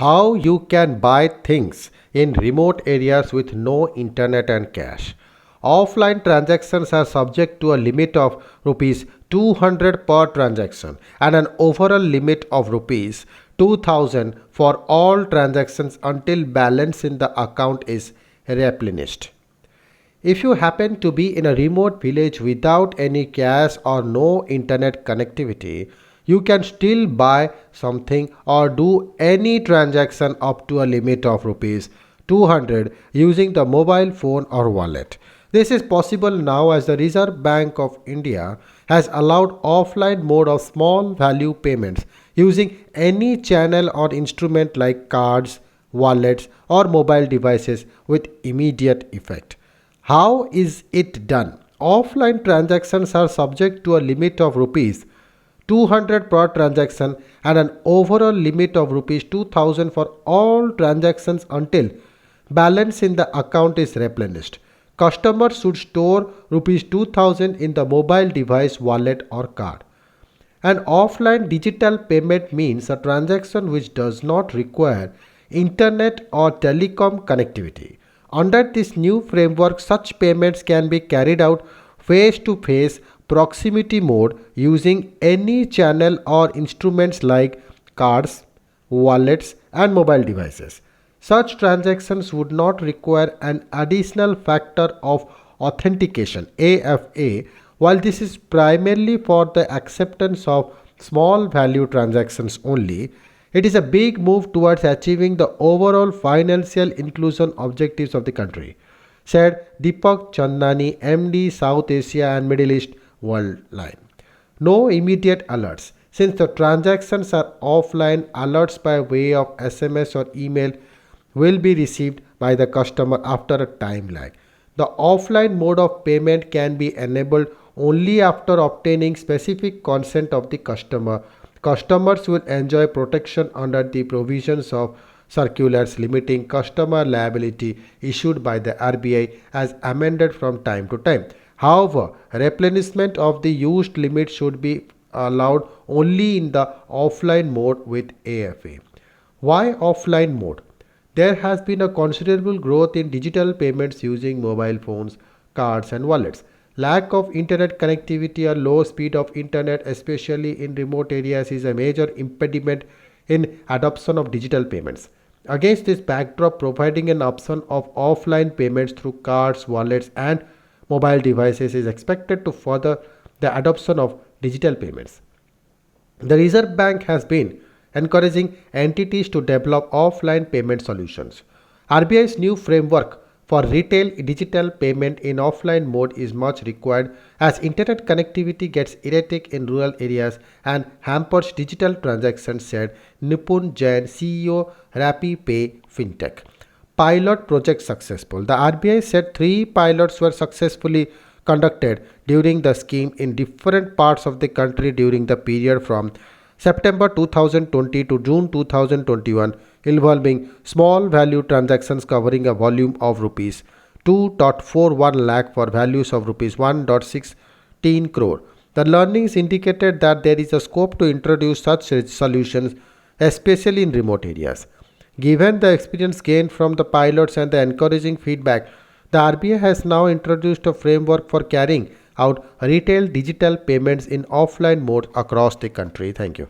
how you can buy things in remote areas with no internet and cash. Offline transactions are subject to a limit of rupees 200 per transaction and an overall limit of rupees 2000 for all transactions until balance in the account is replenished. If you happen to be in a remote village without any cash or no internet connectivity, you can still buy something or do any transaction up to a limit of rupees 200 using the mobile phone or wallet. This is possible now as the Reserve Bank of India has allowed offline mode of small value payments using any channel or instrument like cards, wallets or mobile devices with immediate effect. How is it done? Offline transactions are subject to a limit of rupees 200 per transaction and an overall limit of rupees 2000 for all transactions until balance in the account is replenished. Customers should store rupees 2000 in the mobile device, wallet or card. An offline digital payment means a transaction which does not require internet or telecom connectivity. Under this new framework, such payments can be carried out face to face proximity mode using any channel or instruments like cards, wallets, and mobile devices. Such transactions would not require an additional factor of authentication AFA, while this is primarily for the acceptance of small value transactions only. It is a big move towards achieving the overall financial inclusion objectives of the country, said Deepak Chandani, MD, South Asia and Middle East Worldline. No immediate alerts. Since the transactions are offline, alerts by way of SMS or email will be received by the customer after a time lag. The offline mode of payment can be enabled only after obtaining specific consent of the customer. Customers will enjoy protection under the provisions of circulars limiting customer liability issued by the RBI as amended from time to time. However, replenishment of the used limit should be allowed only in the offline mode with AFA. Why offline mode? There has been a considerable growth in digital payments using mobile phones, cards and wallets. Lack of internet connectivity or low speed of internet, especially in remote areas, is a major impediment in adoption of digital payments. Against this backdrop, providing an option of offline payments through cards, wallets and mobile devices is expected to further the adoption of digital payments. The Reserve Bank has been encouraging entities to develop offline payment solutions. RBI's new framework for retail digital payment in offline mode is much required as internet connectivity gets erratic in rural areas and hampers digital transactions, said Nipun Jain, CEO RappiPay Fintech. Pilot project successful. The RBI said 3 pilots were successfully conducted during the scheme in different parts of the country during the period from September 2020 to June 2021, involving small value transactions covering a volume of rupees 2.41 lakh for values of rupees 1.16 crore. The learnings indicated that there is a scope to introduce such solutions, especially in remote areas. Given the experience gained from the pilots and the encouraging feedback, the RBI has now introduced a framework for carrying out retail digital payments in offline mode across the country. Thank you.